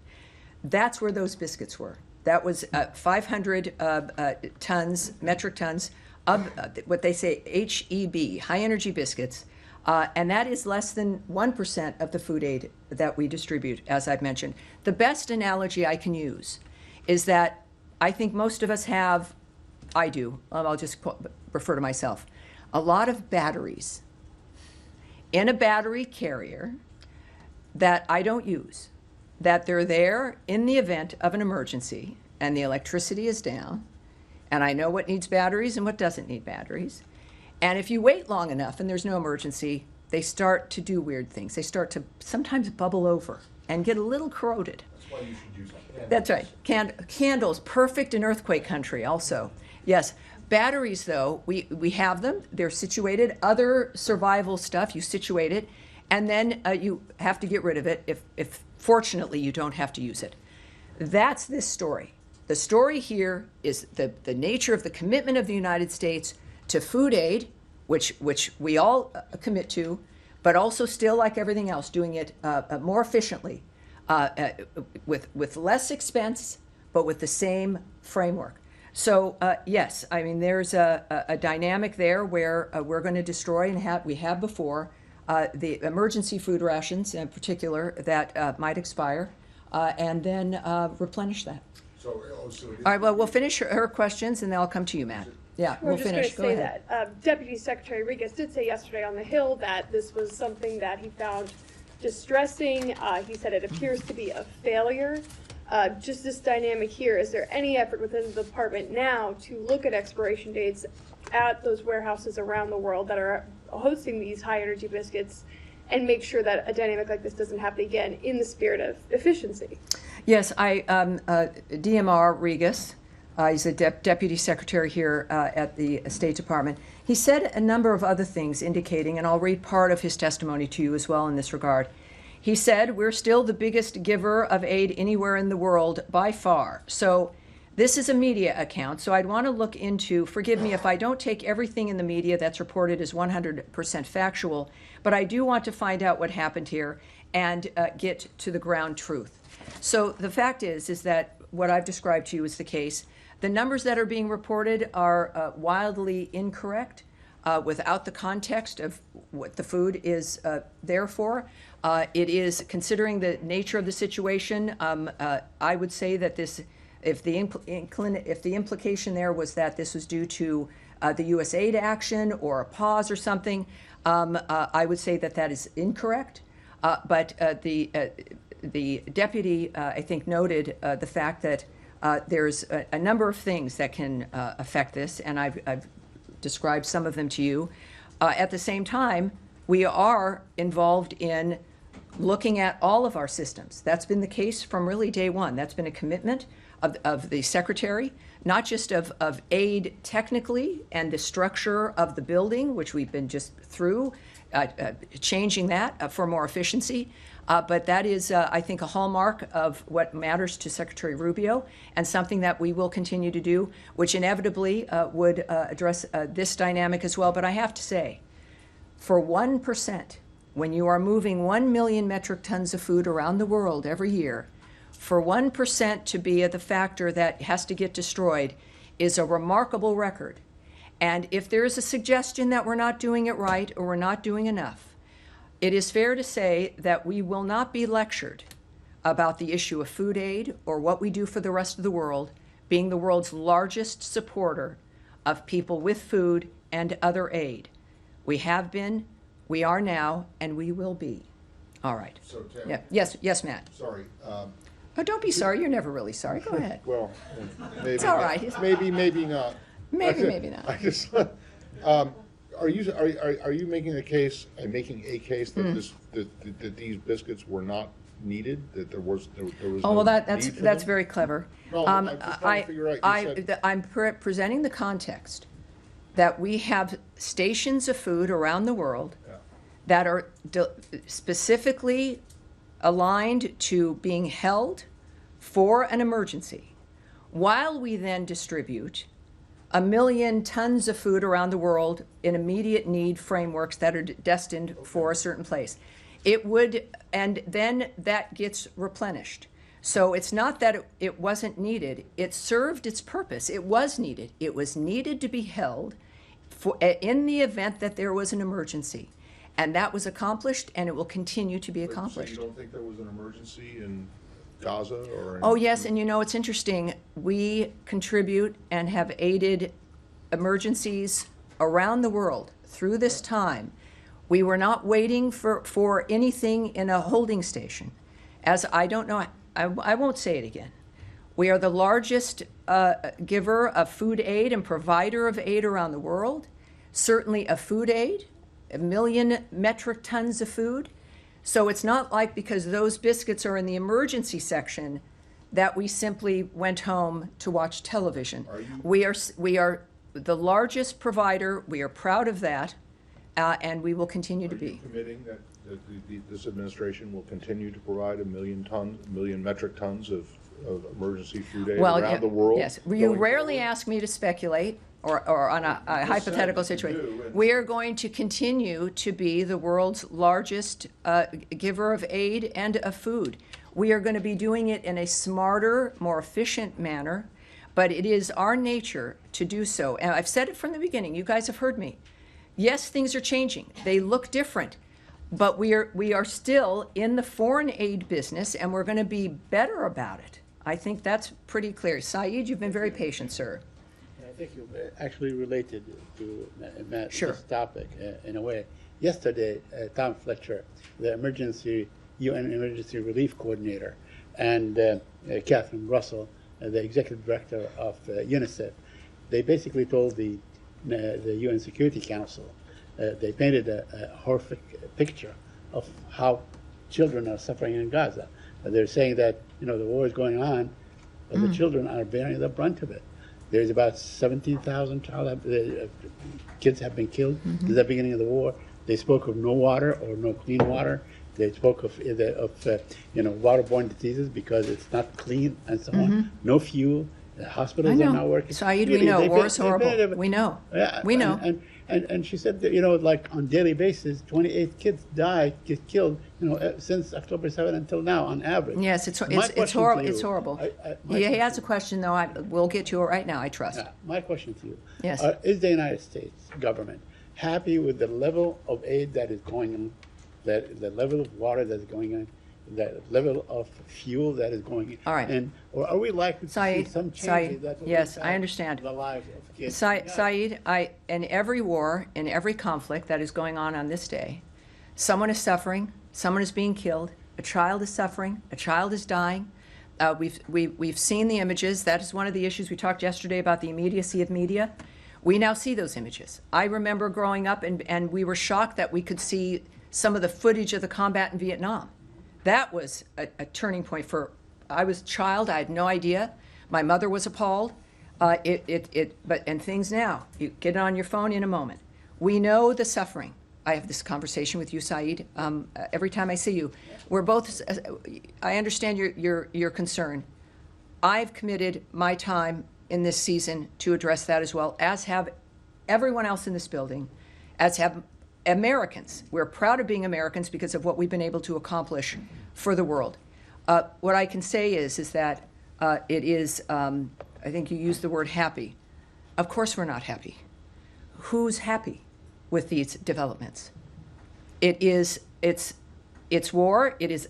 S1: That's where those biscuits were. That was 500 metric tons of what they say HEB, high energy biscuits, and that is less than 1% of the food aid that we distribute, as I've mentioned. The best analogy I can use is that I think most of us have, I do, I'll just refer to myself, a lot of batteries in a battery carrier that I don't use, that they're there in the event of an emergency and the electricity is down, and I know what needs batteries and what doesn't need batteries. And if you wait long enough and there's no emergency, they start to do weird things. They start to sometimes bubble over and get a little corroded.
S13: That's why you should use them.
S1: That's right. Candles, perfect in earthquake country also. Yes. Batteries, though, we have them. They're situated. Other survival stuff, you situate it, and then you have to get rid of it if fortunately you don't have to use it. That's this story. The story here is the nature of the commitment of the United States to food aid, which we all commit to, but also still, like everything else, doing it more efficiently, with less expense, but with the same framework. So yes, I mean there's a dynamic there where we're going to destroy, and we have before, the emergency food rations in particular that might expire, and then replenish that.
S13: So
S1: all right, well, we'll finish her questions, and then I'll come to you, Matt. Yeah,
S12: We're
S1: we'll
S12: just
S1: finish. Go
S12: going to say
S1: ahead.
S12: that Deputy Secretary Regas did say yesterday on the Hill that this was something that he found distressing. He said it appears to be a failure. Just this dynamic here, is there any effort within the department now to look at expiration dates at those warehouses around the world that are hosting these high energy biscuits and make sure that a dynamic like this doesn't happen again in the spirit of efficiency?
S1: Yes, DMR Regas, he's a deputy secretary here at the State Department. He said a number of other things indicating, and I'll read part of his testimony to you as well in this regard. He said, we're still the biggest giver of aid anywhere in the world by far. So this is a media account, so I'd want to look into, forgive me if I don't take everything in the media that's reported as 100% factual, but I do want to find out what happened here and get to the ground truth. So the fact is that what I've described to you is the case. The numbers that are being reported are wildly incorrect without the context of what the food is there for. It is, considering the nature of the situation, I would say that this, if the implication there was that this was due to the U.S. aid action or a pause or something, I would say that that is incorrect. But the deputy, I think, noted the fact that there's a number of things that can affect this, and I've described some of them to you. At the same time, we are involved in looking at all of our systems. That's been the case from really day one. That's been a commitment of the secretary, not just of aid technically and the structure of the building, which we've been just through, changing that for more efficiency. But that is, I think, a hallmark of what matters to Secretary Rubio and something that we will continue to do, which inevitably would address this dynamic as well. But I have to say, for 1%, when you are moving 1 million metric tons of food around the world every year, for 1% to be the factor that has to get destroyed is a remarkable record. And if there is a suggestion that we're not doing it right or we're not doing enough, it is fair to say that we will not be lectured about the issue of food aid or what we do for the rest of the world, being the world's largest supporter of people with food and other aid. We have been, we are now, and we will be. All right.
S13: So, Tammy,
S1: Yeah. Yes, Matt.
S13: sorry.
S1: Oh, don't be sorry. You're never really sorry. Go ahead.
S13: Well, maybe
S1: It's all
S13: not.
S1: right.
S13: Maybe not.
S1: Maybe not.
S13: I just, are you making a case that that these biscuits were not needed? That there was
S1: Oh,
S13: no
S1: well,
S13: need
S1: that's
S13: for them?
S1: very clever.
S13: No, I'm just trying to figure out. You said,
S1: I'm presenting the context that we have stations of food around the world that are specifically aligned to being held for an emergency, while we then distribute 1 million tons of food around the world in immediate need frameworks that are destined for a certain place. It would, and then that gets replenished. So it's not that it wasn't needed. It served its purpose. It was needed. It was needed to be held for, in the event that there was an emergency. And that was accomplished, and it will continue to be accomplished.
S13: So you don't think there was an emergency in Gaza or?
S1: Oh, yes, and you know, it's interesting. We contribute and have aided emergencies around the world through this time. We were not waiting for anything in a holding station. As I don't know, I won't say it again. We are the largest giver of food aid and provider of aid around the world, certainly of food aid, 1 million metric tons of food. So it's not like because those biscuits are in the emergency section that we simply went home to watch television. We are the largest provider. We are proud of that, and we will continue to be.
S13: Are you committing that this administration will continue to provide 1 million metric tons of emergency food aid around the world?
S1: Yes. You rarely ask me to speculate or on a hypothetical situation. We are going to continue to be the world's largest giver of aid and of food. We are going to be doing it in a smarter, more efficient manner, but it is our nature to do so. And I've said it from the beginning. You guys have heard me. Yes, things are changing. They look different, but we are still in the foreign aid business, and we're going to be better about it. I think that's pretty clear. Saeed, you've been very patient, sir.
S14: Thank you. Actually related to
S1: Sure.
S14: this topic in a way. Yesterday, Tom Fletcher, the UN Emergency Relief Coordinator, and Catherine Russell, the Executive Director of UNICEF, they basically told the UN Security Council, they painted a horrific picture of how children are suffering in Gaza. They're saying that the war is going on, but the children are bearing the brunt of it. There's about 17,000 kids have been killed since the beginning of the war. They spoke of no water or no clean water. They spoke of waterborne diseases because it's not clean and so on. No fuel. The hospitals are not working.
S1: Saeed, we know war is horrible. We know.
S14: Yeah,
S1: we know.
S14: And she said that like on daily basis, 28 kids get killed, since October 7 until now on average.
S1: Yes, it's horrible. It's horrible. He has a question though. We'll get to it right now. I trust.
S14: My question to you.
S1: Yes.
S14: Is the United States government happy with the level of aid that is going on, the level of water that is going on, the level of fuel that is going in?
S1: All right.
S14: And or are we likely to see some changes that will
S1: yes,
S14: impact
S1: I understand.
S14: the lives of kids?
S1: Saeed, in every war, in every conflict that is going on this day, someone is suffering, someone is being killed, a child is suffering, a child is dying. We've seen the images. That is one of the issues we talked yesterday about the immediacy of media. We now see those images. I remember growing up and we were shocked that we could see some of the footage of the combat in Vietnam. That was a turning point I was a child, I had no idea. My mother was appalled. And things now, you get it on your phone in a moment. We know the suffering. I have this conversation with you, Saeed, every time I see you. We're both, I understand your concern. I've committed my time in this season to address that as well, as have everyone else in this building, as have Americans. We're proud of being Americans because of what we've been able to accomplish for the world. What I can say is that it is, I think you used the word happy. Of course we're not happy. Who's happy with these developments? It's war. It is,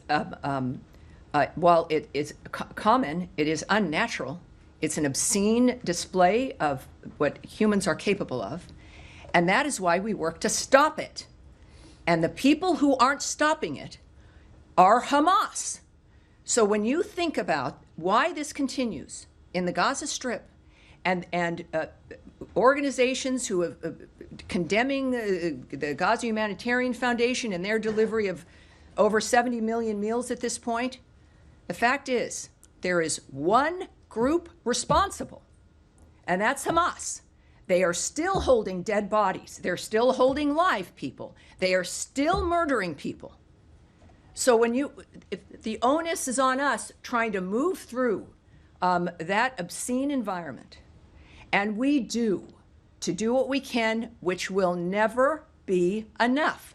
S1: while it is common, it is unnatural. It's an obscene display of what humans are capable of. And that is why we work to stop it. And the people who aren't stopping it are Hamas. So when you think about why this continues in the Gaza Strip and organizations who have condemning the Gaza Humanitarian Foundation and their delivery of over 70 million meals at this point, the fact is there is one group responsible, and that's Hamas. They are still holding dead bodies. They're still holding live people. They are still murdering people. So if the onus is on us trying to move through that obscene environment, and we do what we can, which will never be enough.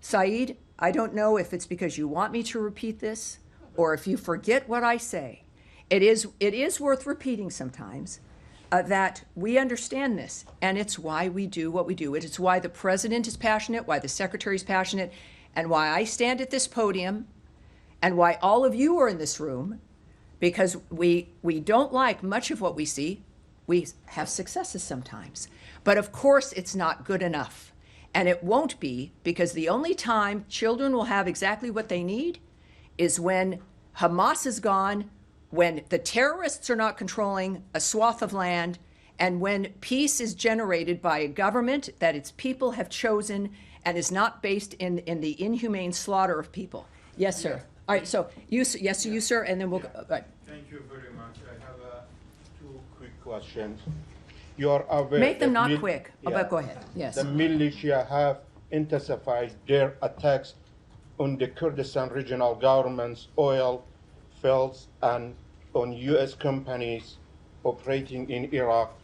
S1: Saeed, I don't know if it's because you want me to repeat this or if you forget what I say. It is worth repeating sometimes that we understand this, and it's why we do what we do. It's why the president is passionate, why the secretary is passionate, and why I stand at this podium, and why all of you are in this room, because we don't like much of what we see. We have successes sometimes, but of course it's not good enough, and it won't be, because the only time children will have exactly what they need is when Hamas is gone, when the terrorists are not controlling a swath of land, and when peace is generated by a government that its people have chosen and is not based in the inhumane slaughter of people. Yes, sir. All right, so you, sir, and then we'll go. Right.
S15: Thank you very much. I have two quick questions. You are aware.
S1: Make them not quick, but go ahead. Yes.
S15: The militia have intensified their attacks on the Kurdistan regional government's oil fields and on U.S. companies operating in Iraq,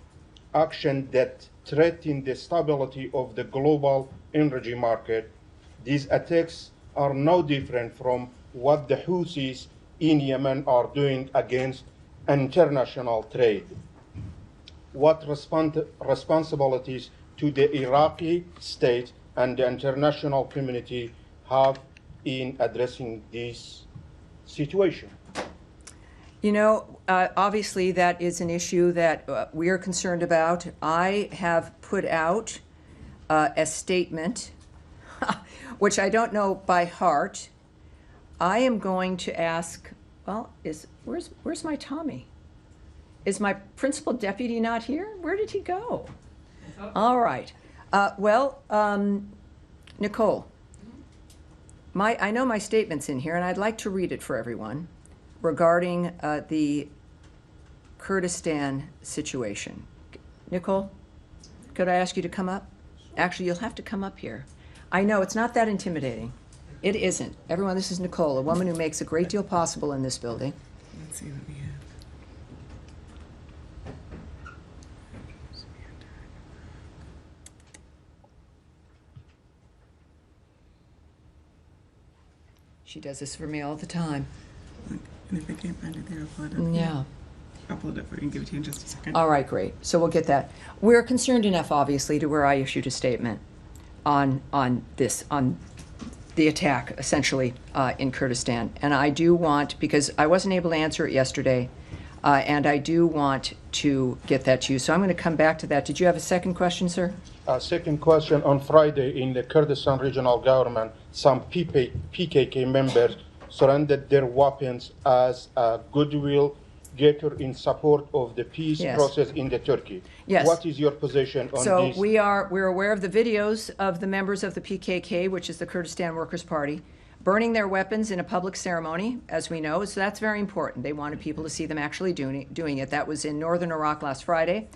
S15: action that threaten the stability of the global energy market. These attacks are no different from what the Houthis in Yemen are doing against international trade. What responsibilities do the Iraqi state and the international community have in addressing this situation?
S1: You know, obviously that is an issue that we are concerned about. I have put out a statement, which I don't know by heart. I am going to ask, well, where's my Tommy? Is my principal deputy not here? Where did he go? All right. Nicole, I know my statement's in here, and I'd like to read it for everyone regarding the Kurdistan situation. Nicole, could I ask you to come up? Actually, you'll have to come up here. I know, it's not that intimidating. It isn't. Everyone, this is Nicole, a woman who makes a great deal possible in this building.
S16: Let's see what we have.
S1: She does this for me all the time.
S16: And if I can't find it there, I'll pull it up.
S1: Yeah.
S16: I'll pull it up for you and give it to you in just a second.
S1: All right, great. So we'll get that. We're concerned enough, obviously, to where I issued a statement on the attack, essentially, in Kurdistan. And I do want, because I wasn't able to answer it yesterday, and I do want to get that to you. So I'm going to come back to that. Did you have a second question, sir?
S15: Second question, on Friday in the Kurdistan regional government, some PKK members surrendered their weapons as a goodwill gesture in support of the peace process in the Turkey.
S1: Yes.
S15: What is your position on
S1: So
S15: this?
S1: we're aware of the videos of the members of the PKK, which is the Kurdistan Workers' Party, burning their weapons in a public ceremony, as we know. So that's very important. They wanted people to see them actually doing it. That was in northern Iraq last Friday.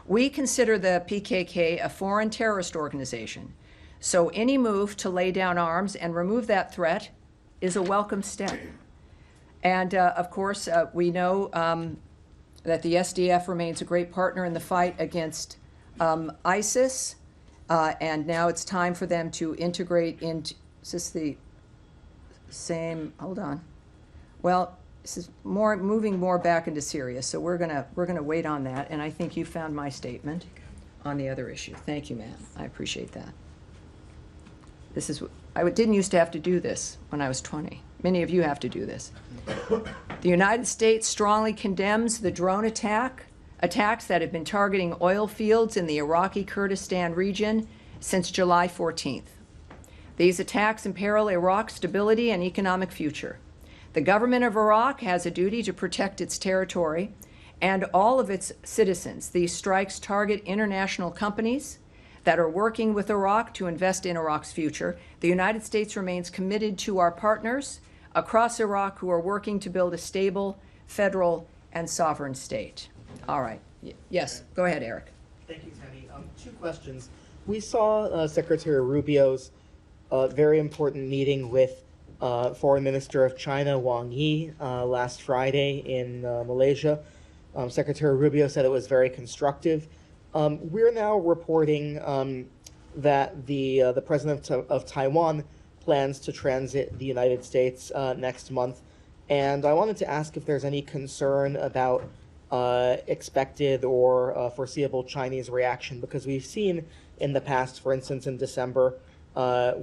S1: We consider the PKK a foreign terrorist organization. So any move to lay down arms and remove that threat is a welcome step. And of course, we know that the SDF remains a great partner in the fight against ISIS. And now it's time for them to integrate into, is this the same, hold on. Well, this is moving more back into Syria, so we're gonna wait on that. And I think you found my statement on the other issue. Thank you, ma'am. I appreciate that. This is I didn't used to have to do this when I was 20. Many of you have to do this. The United States strongly condemns the drone attacks that have been targeting oil fields in the Iraqi Kurdistan region since July 14th. These attacks imperil Iraq's stability and economic future. The government of Iraq has a duty to protect its territory and all of its citizens. These strikes target international companies that are working with Iraq to invest in Iraq's future. The United States remains committed to our partners across Iraq who are working to build a stable, federal, and sovereign state. All right. Yes, go ahead, Eric.
S17: Thank you, Tammy. Two questions. We saw Secretary Rubio's very important meeting with Foreign Minister of China, Wang Yi, last Friday in Malaysia. Secretary Rubio said it was very constructive. We're now reporting that the president of Taiwan plans to transit the United States next month. And I wanted to ask if there's any concern about expected or foreseeable Chinese reaction, because we've seen in the past, for instance, in December,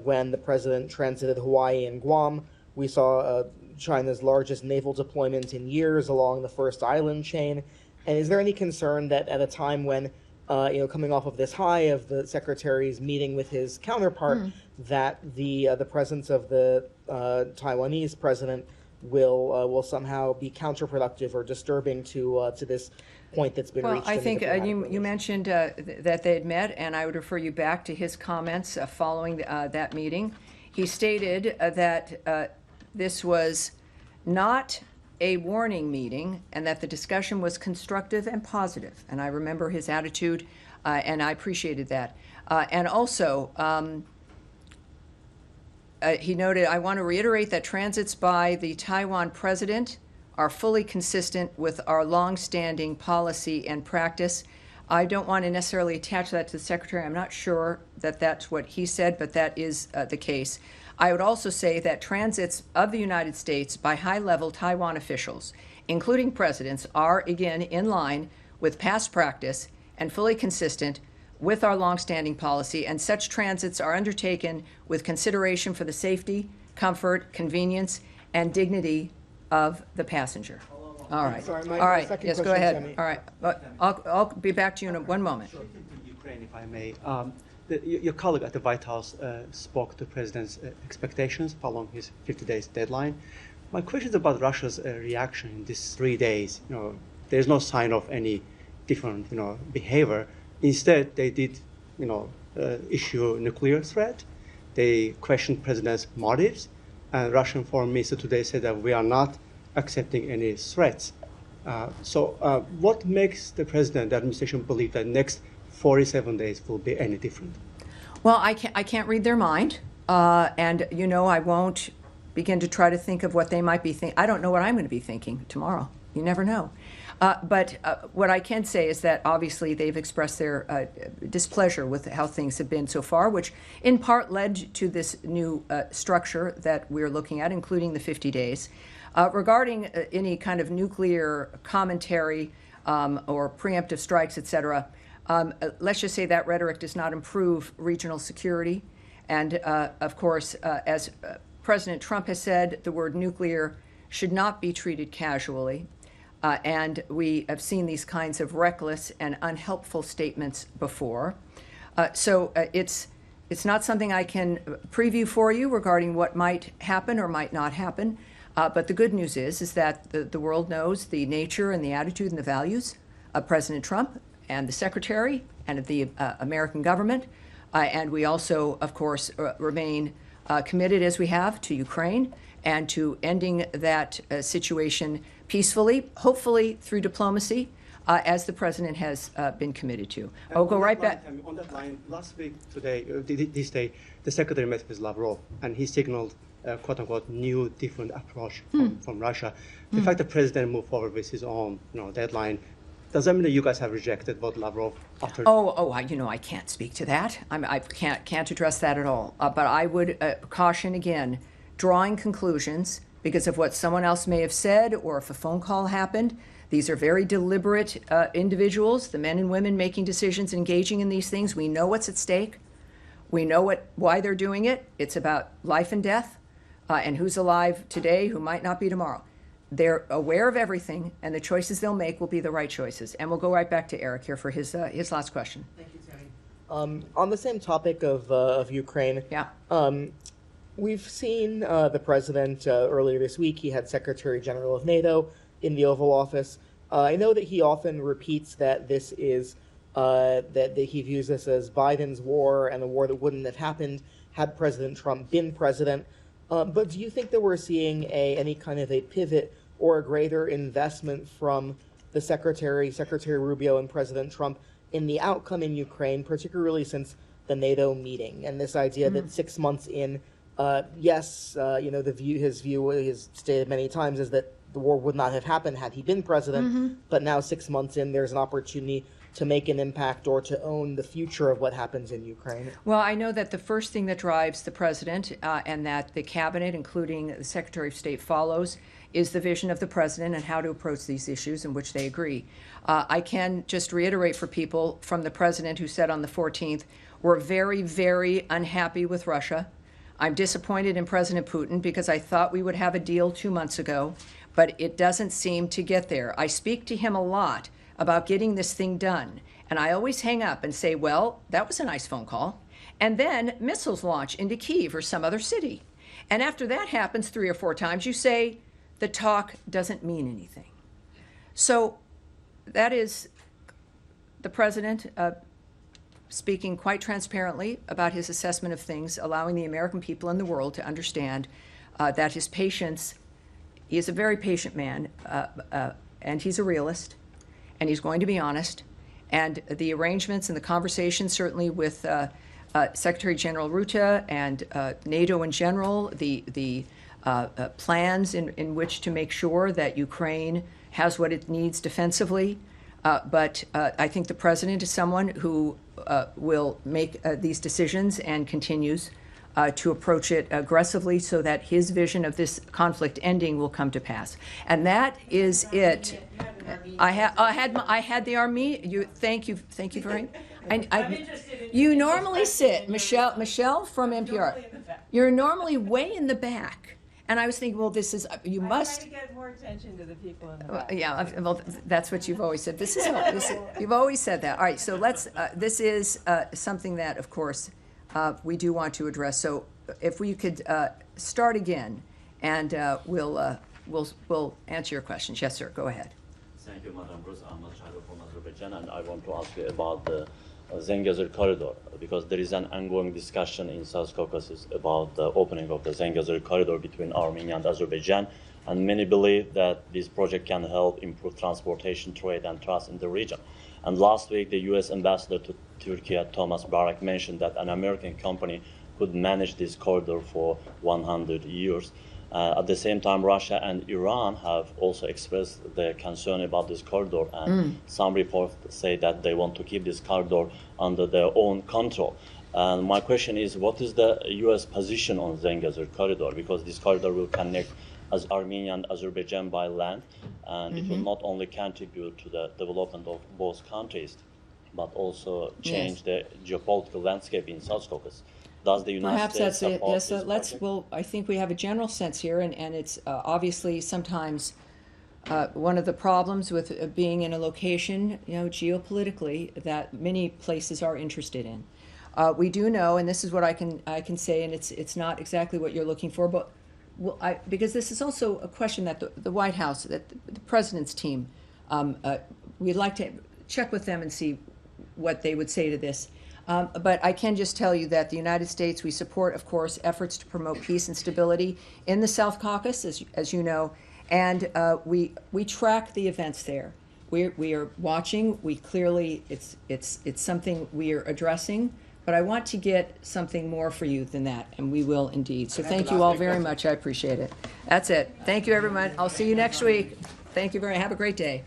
S17: when the president transited Hawaii and Guam, we saw China's largest naval deployment in years along the first island chain. And is there any concern that at a time when, coming off of this high of the secretary's meeting with his counterpart, that the presence of the Taiwanese president will somehow be counterproductive or disturbing to this point that's been reached?
S1: Well, I think you mentioned that they had met, and I would refer you back to his comments following that meeting. He stated that this was not a warning meeting and that the discussion was constructive and positive. And I remember his attitude, and I appreciated that. And also, he noted, I want to reiterate that transits by the Taiwan president are fully consistent with our longstanding policy and practice. I don't want to necessarily attach that to the secretary. I'm not sure that that's what he said, but that is the case. I would also say that transits of the United States by high-level Taiwan officials, including presidents, are again in line with past practice and fully consistent with our longstanding policy, and such transits are undertaken with consideration for the safety, comfort, convenience, and dignity of the passenger.
S17: How long
S1: All right.
S17: Sorry, my
S1: All right.
S17: second
S1: Yes, go
S17: question,
S1: ahead.
S17: Tammy.
S1: All right. But I'll be back to you in one moment.
S18: Ukraine, if I may. Your colleague at the White House spoke to President's expectations following his 50 days deadline. My question is about Russia's reaction in these 3 days. There's no sign of any different, behavior. Instead, they did, issue a nuclear threat. They questioned President's motives. And Russian Foreign Minister today said that we are not accepting any threats. So what makes the President, the administration, believe that next 47 days will be any different?
S1: Well, I can't read their mind, and I won't begin to try to think of what they might be thinking. I don't know what I'm going to be thinking tomorrow. You never know. But what I can say is that obviously they've expressed their displeasure with how things have been so far, which in part led to this new structure that we're looking at, including the 50 days. Regarding any kind of nuclear commentary or preemptive strikes, et cetera, let's just say that rhetoric does not improve regional security. And of course, as President Trump has said, the word nuclear should not be treated casually. And we have seen these kinds of reckless and unhelpful statements before. So it's not something I can preview for you regarding what might happen or might not happen. But the good news is that the world knows the nature and the attitude and the values of President Trump and the Secretary and of the American government. And we also, of course, remain committed, as we have, to Ukraine and to ending that situation peacefully, hopefully through diplomacy, as the President has been committed to. I'll go right back.
S18: On that line, last week, this day, the Secretary met with Lavrov, and he signaled quote-unquote new, different approach from Russia. The fact that the President moved forward with his own deadline, does that mean that you guys have rejected what Lavrov after?
S1: I can't speak to that. I can't address that at all. But I would caution again, drawing conclusions because of what someone else may have said or if a phone call happened. These are very deliberate individuals, the men and women making decisions, engaging in these things. We know what's at stake. We know why they're doing it. It's about life and death and who's alive today, who might not be tomorrow. They're aware of everything, and the choices they'll make will be the right choices. And we'll go right back to Eric here for his last question.
S17: Thank you, Tammy. On the same topic of Ukraine, we've seen the president earlier this week. He had Secretary General of NATO in the Oval Office. I know that he often repeats that this is that he views this as Biden's war and a war that wouldn't have happened had President Trump been president. But do you think that we're seeing any kind of a pivot or a greater investment from the Secretary Rubio and President Trump in the outcome in Ukraine, particularly since the NATO meeting and this idea that 6 months in, his view is stated many times is that the war would not have happened had he been president, but now 6 months in, there's an opportunity to make an impact or to own the future of what happens in Ukraine?
S1: Well, I know that the first thing that drives the president and that the cabinet, including the Secretary of State, follows is the vision of the president and how to approach these issues in which they agree. I can just reiterate for people from the president who said on the 14th, we're very, very unhappy with Russia. I'm disappointed in President Putin because I thought we would have a deal 2 months ago, but it doesn't seem to get there. I speak to him a lot about getting this thing done. And I always hang up and say, well, that was a nice phone call. And then missiles launch into Kyiv or some other city. And after that happens 3 or 4 times, you say, the talk doesn't mean anything. So that is the president speaking quite transparently about his assessment of things, allowing the American people and the world to understand that his patience, he is a very patient man, and he's a realist. And he's going to be honest. And the arrangements and the conversations, certainly with Secretary General Rutte and NATO in general, the plans in which to make sure that Ukraine has what it needs defensively. But I think the president is someone who will make these decisions and continues to approach it aggressively so that his vision of this conflict ending will come to pass. And that is it. I had the army. Thank you very much. You normally sit, Michelle from NPR. You're normally way in the back, And I was thinking, well, this is, you must.
S11: I'm trying to get more attention to the people in the
S1: Well,
S11: back.
S1: yeah, well, that's what you've always said. You've always said that. All right, so this is something that, of course, we do want to address. So if we could start again, and we'll answer your questions. Yes, sir, go ahead.
S9: Thank you, Madam Bruce. I'm Shahid from Azerbaijan, and I want to ask you about the Zengezur corridor, because there is an ongoing discussion in South Caucasus about the opening of the Zengezur corridor between Armenia and Azerbaijan, and many believe that this project can help improve transportation, trade, and trust in the region. And last week, the U.S. ambassador to Turkey, Thomas Barak, mentioned that an American company could manage this corridor for 100 years. At the same time, Russia and Iran have also expressed their concern about this corridor, and some reports say that they want to keep this corridor under their own control. And my question is, what is the U.S. position on Zengezur corridor? Because this corridor will connect as Armenia and Azerbaijan by land, and it will not only contribute to the development of both countries, but also change the geopolitical landscape in South Caucasus. Does the United
S1: Perhaps
S9: States
S1: that's it.
S9: support
S1: Yes,
S9: this
S1: let's.
S9: project?
S1: Well, I think we have a general sense here, and it's obviously sometimes one of the problems with being in a location, geopolitically, that many places are interested in. We do know, and this is what I can say, and it's not exactly what you're looking for, but because this is also a question that the White House, that the president's team, we'd like to check with them and see what they would say to this. But I can just tell you that the United States, we support, of course, efforts to promote peace and stability in the South Caucasus, as you know, and we track the events there. We are watching. We clearly, it's something we are addressing. But I want to get something more for you than that, and we will indeed. So thank you all very much. I appreciate it. That's it. Thank you, everyone. I'll see you next week. Thank you very much. Have a great day.